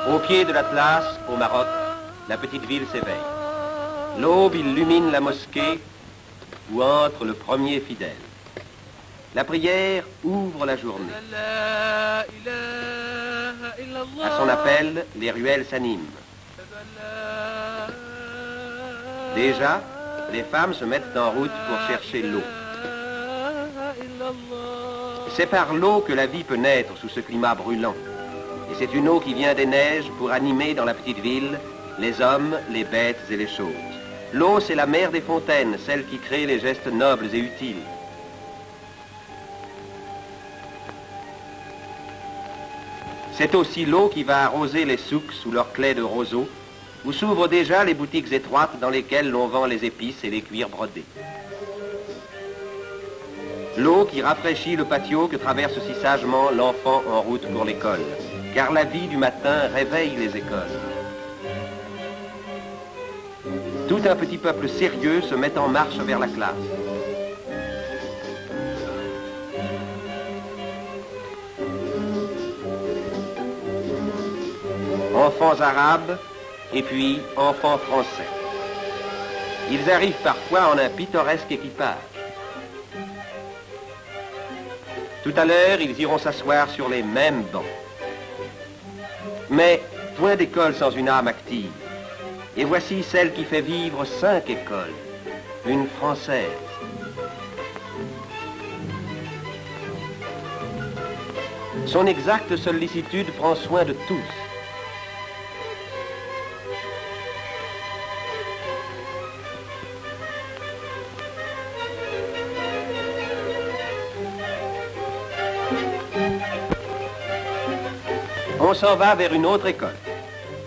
Au pied de l'Atlas, au Maroc, la petite ville s'éveille. L'aube illumine la mosquée où entre le premier fidèle. La prière ouvre la journée. À son appel, les ruelles s'animent. Déjà, les femmes se mettent en route pour chercher l'eau. C'est par l'eau que la vie peut naître sous ce climat brûlant. Et c'est une eau qui vient des neiges pour animer dans la petite ville les hommes, les bêtes et les choses. L'eau, c'est la mère des fontaines, celle qui crée les gestes nobles et utiles. C'est aussi l'eau qui va arroser les souks sous leurs claies de roseaux, où s'ouvrent déjà les boutiques étroites dans lesquelles l'on vend les épices et les cuirs brodés. L'eau qui rafraîchit le patio que traverse si sagement l'enfant en route pour l'école, car la vie du matin réveille les écoles. Tout un petit peuple sérieux se met en marche vers la classe. Enfants arabes et puis enfants français. Ils arrivent parfois en un pittoresque équipage. Tout à l'heure, ils iront s'asseoir sur les mêmes bancs. Mais point d'école sans une âme active. Et voici celle qui fait vivre 5 écoles, une française. Son exacte sollicitude prend soin de tous. On s'en va vers une autre école.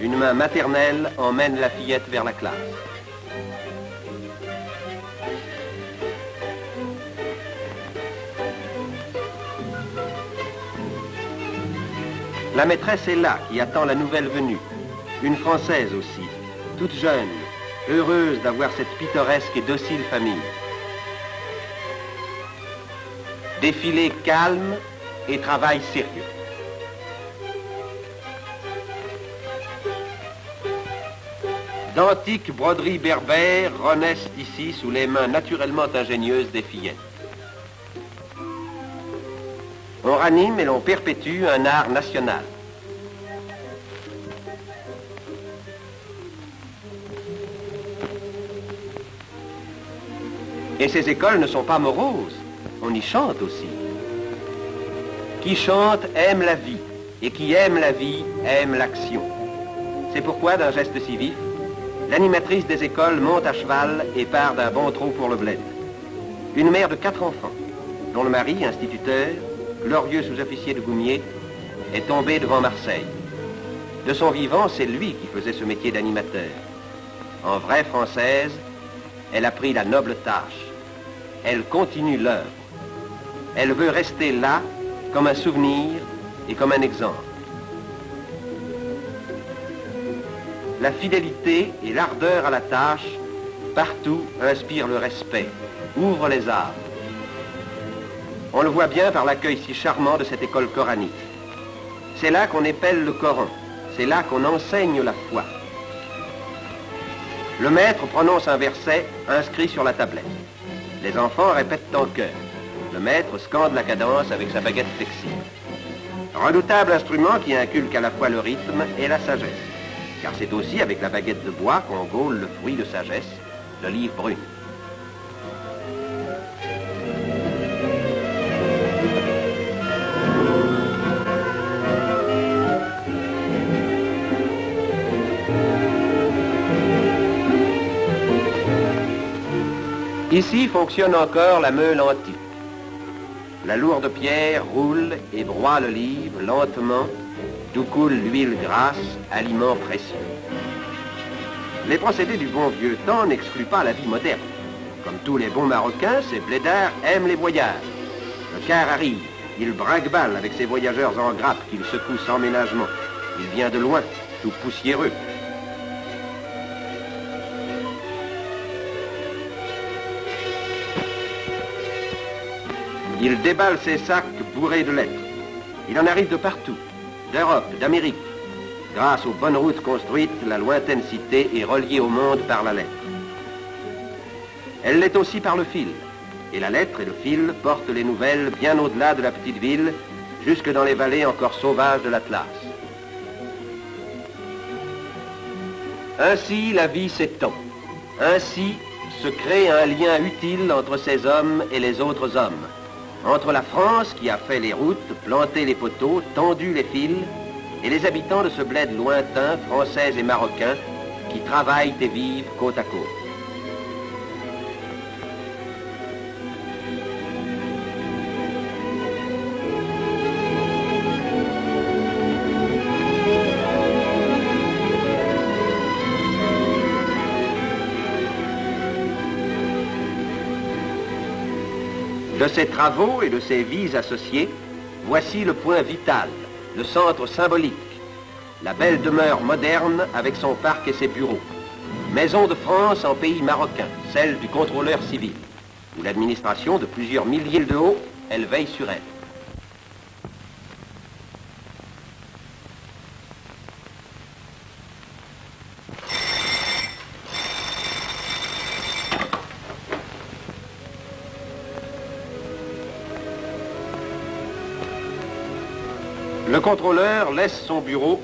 Une main maternelle emmène la fillette vers la classe. La maîtresse est là, qui attend la nouvelle venue. Une Française aussi, toute jeune, heureuse d'avoir cette pittoresque et docile famille. Défilé calme et travail sérieux. D'antiques broderies berbères renaissent ici sous les mains naturellement ingénieuses des fillettes. On ranime et l'on perpétue un art national. Et ces écoles ne sont pas moroses, on y chante aussi. Qui chante aime la vie, et qui aime la vie aime l'action. C'est pourquoi, d'un geste si vif, l'animatrice des écoles monte à cheval et part d'un bon trot pour le bled. Une mère de 4 enfants, dont le mari, instituteur, glorieux sous-officier de Goumier, est tombé devant Marseille. De son vivant, c'est lui qui faisait ce métier d'animateur. En vraie Française, elle a pris la noble tâche. Elle continue l'œuvre. Elle veut rester là comme un souvenir et comme un exemple. La fidélité et l'ardeur à la tâche, partout, inspirent le respect, ouvrent les âmes. On le voit bien par l'accueil si charmant de cette école coranique. C'est là qu'on épelle le Coran, c'est là qu'on enseigne la foi. Le maître prononce un verset inscrit sur la tablette. Les enfants répètent en chœur. Le maître scande la cadence avec sa baguette flexible. Redoutable instrument qui inculque à la fois le rythme et la sagesse. Car c'est aussi avec la baguette de bois qu'on gaule le fruit de sagesse, l'olive brune. Ici fonctionne encore la meule antique. La lourde pierre roule et broie l'olive lentement, d'où coule l'huile grasse, aliment précieux. Les procédés du bon vieux temps n'excluent pas la vie moderne. Comme tous les bons Marocains, ces blédards aiment les voyages. Le car arrive, il brinque-balle avec ses voyageurs en grappe qu'il secoue sans ménagement. Il vient de loin, tout poussiéreux. Il déballe ses sacs bourrés de lettres. Il en arrive de partout, d'Europe, d'Amérique, Grâce aux bonnes routes construites, la lointaine cité est reliée au monde par la lettre. Elle l'est aussi par le fil. Et la lettre et le fil portent les nouvelles bien au-delà de la petite ville, jusque dans les vallées encore sauvages de l'Atlas. Ainsi, la vie s'étend. Ainsi se crée un lien utile entre ces hommes et les autres hommes. Entre la France qui a fait les routes, planté les poteaux, tendu les fils, et les habitants de ce bled lointain, français et marocains, qui travaillent et vivent côte à côte. De ces travaux et de ces vies associées, voici le point vital, le centre symbolique, la belle demeure moderne avec son parc et ses bureaux. Maison de France en pays marocain, celle du contrôleur civil, où l'administration de plusieurs milliers de haut, elle veille sur elle. Le contrôleur laisse son bureau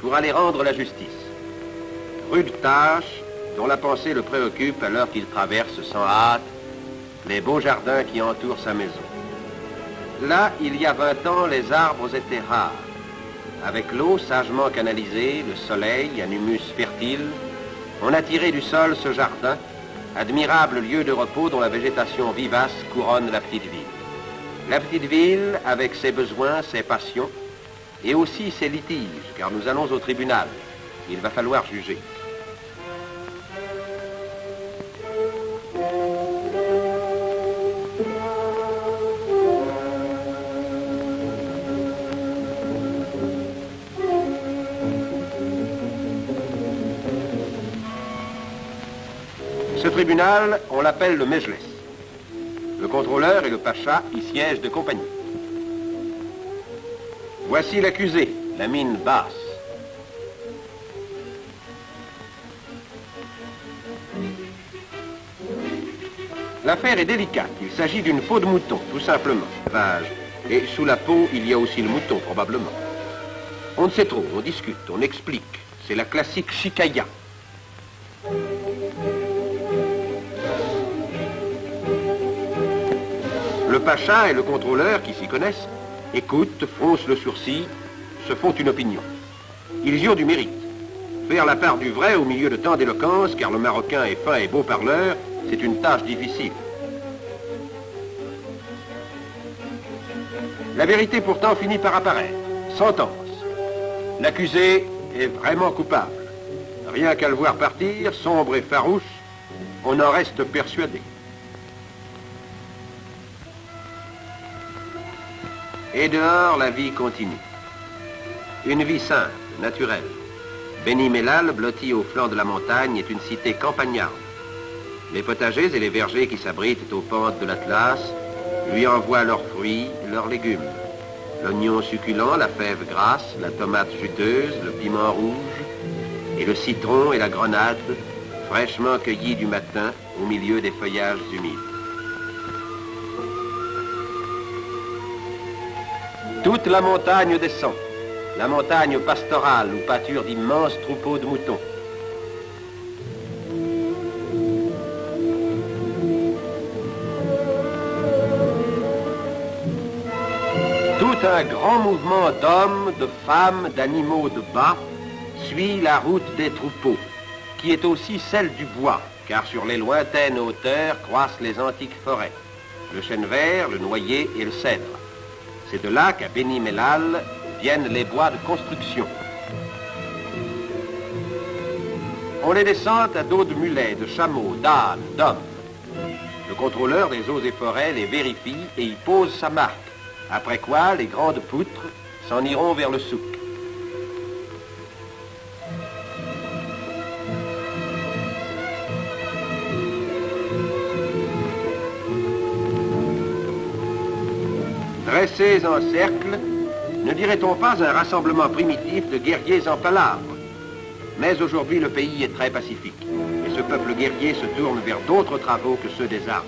pour aller rendre la justice. Rude tâche dont la pensée le préoccupe alors qu'il traverse sans hâte les beaux jardins qui entourent sa maison. Là, il y a 20 ans, les arbres étaient rares. Avec l'eau sagement canalisée, le soleil, un humus fertile, on a tiré du sol ce jardin, admirable lieu de repos dont la végétation vivace couronne la petite ville. La petite ville avec ses besoins, ses passions, et aussi ses litiges, car nous allons au tribunal. Il va falloir juger. Ce tribunal, on l'appelle le Mejles. Le contrôleur et le pacha y siègent de compagnie. Voici l'accusé, la mine basse. L'affaire est délicate. Il s'agit d'une peau de mouton, tout simplement. Et sous la peau, il y a aussi le mouton, probablement. On ne sait trop, on discute, on explique. C'est la classique chicaya. Le pacha et le contrôleur, qui s'y connaissent, écoutent, froncent le sourcil, se font une opinion. Ils y ont du mérite. Faire la part du vrai au milieu de tant d'éloquence, car le Marocain est fin et beau parleur, c'est une tâche difficile. La vérité pourtant finit par apparaître. Sentence. L'accusé est vraiment coupable. Rien qu'à le voir partir, sombre et farouche, on en reste persuadé. Et dehors, la vie continue. Une vie simple, naturelle. Beni Mellal, blotti au flanc de la montagne, est une cité campagnarde. Les potagers et les vergers qui s'abritent aux pentes de l'Atlas lui envoient leurs fruits, leurs légumes. L'oignon succulent, la fève grasse, la tomate juteuse, le piment rouge, et le citron et la grenade, fraîchement cueillis du matin au milieu des feuillages humides. Toute la montagne descend, la montagne pastorale où pâturent d'immenses troupeaux de moutons. Tout un grand mouvement d'hommes, de femmes, d'animaux de bas suit la route des troupeaux, qui est aussi celle du bois, car sur les lointaines hauteurs croissent les antiques forêts, le chêne vert, le noyer et le cèdre. C'est de là qu'à Beni Mellal viennent les bois de construction. On les descend à dos de mulets, de chameaux, d'ânes, d'hommes. Le contrôleur des eaux et forêts les vérifie et y pose sa marque, après quoi les grandes poutres s'en iront vers le souk. Dressés en cercle, Ne dirait-on pas un rassemblement primitif de guerriers en palabres? Mais aujourd'hui, le pays est très pacifique. Et ce peuple guerrier se tourne vers d'autres travaux que ceux des armes.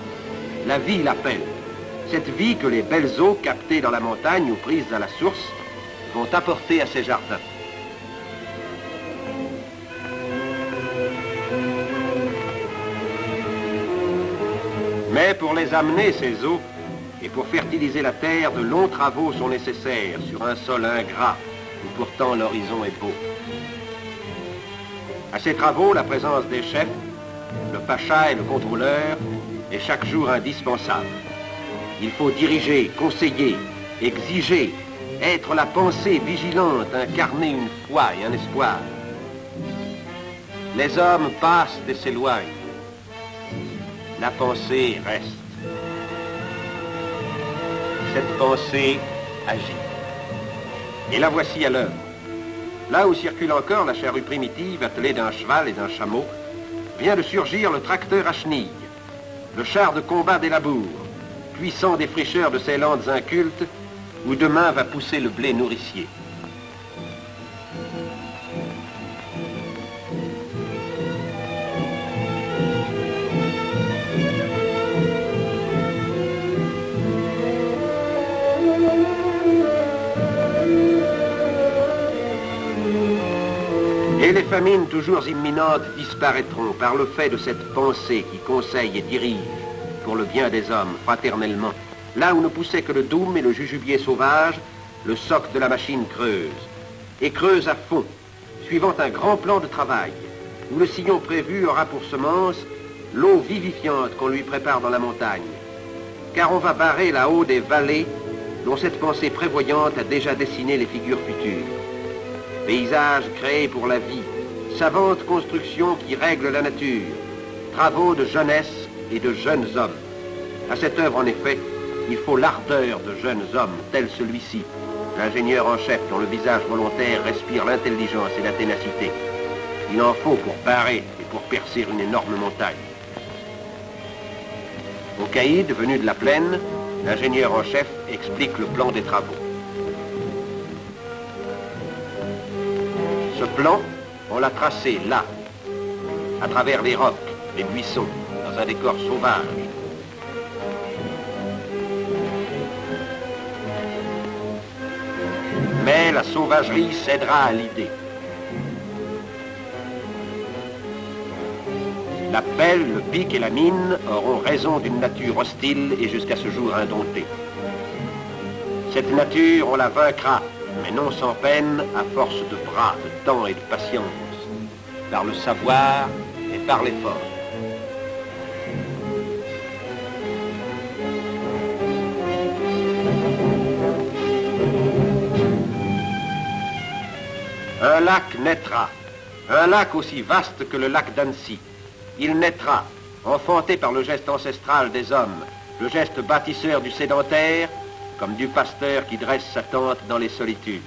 La vie l'appelle. Cette vie que les belles eaux captées dans la montagne ou prises à la source vont apporter à ces jardins. Mais pour les amener, ces eaux, et pour fertiliser la terre, de longs travaux sont nécessaires sur un sol ingrat où pourtant l'horizon est beau. À ces travaux, la présence des chefs, le pacha et le contrôleur, est chaque jour indispensable. Il faut diriger, conseiller, exiger, être la pensée vigilante, incarner une foi et un espoir. Les hommes passent et s'éloignent. La pensée reste. Cette pensée agit. Et la voici à l'œuvre. Là où circule encore la charrue primitive attelée d'un cheval et d'un chameau, vient de surgir le tracteur à chenilles, le char de combat des labours, puissant défricheur de ces landes incultes où demain va pousser le blé nourricier. Et les famines toujours imminentes disparaîtront par le fait de cette pensée qui conseille et dirige pour le bien des hommes fraternellement. Là où ne poussait que le doum et le jujubier sauvage, le soc de la machine creuse. Et creuse à fond, suivant un grand plan de travail, où le sillon prévu aura pour semence l'eau vivifiante qu'on lui prépare dans la montagne. Car on va barrer là-haut des vallées dont cette pensée prévoyante a déjà dessiné les figures futures. Paysages créés pour la vie, savantes constructions qui règlent la nature, travaux de jeunesse et de jeunes hommes. À cette œuvre, en effet, il faut l'ardeur de jeunes hommes, tel celui-ci, l'ingénieur en chef dont le visage volontaire respire l'intelligence et la ténacité. Il en faut pour barrer et pour percer une énorme montagne. Au caïd, venu de la plaine, l'ingénieur en chef explique le plan des travaux. Ce plan, on l'a tracé là, à travers les rocs, les buissons, dans un décor sauvage. Mais la sauvagerie cédera à l'idée. La pelle, le pic et la mine auront raison d'une nature hostile et jusqu'à ce jour indomptée. Cette nature, on la vaincra, mais non sans peine, à force de bras, de temps et de patience, par le savoir et par l'effort. Un lac naîtra, un lac aussi vaste que le lac d'Annecy. Il naîtra, enfanté par le geste ancestral des hommes, le geste bâtisseur du sédentaire, comme du pasteur qui dresse sa tente dans les solitudes,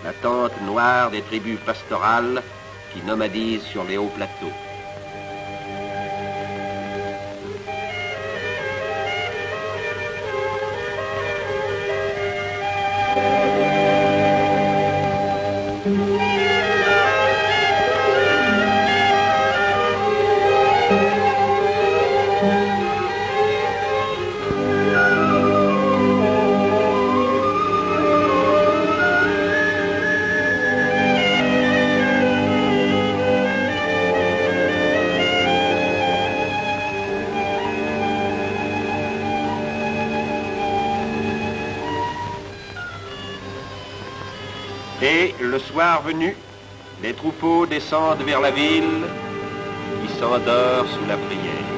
la tente noire des tribus pastorales qui nomadisent sur les hauts plateaux. Et, le soir venu, les troupeaux descendent vers la ville qui s'endort sous la prière.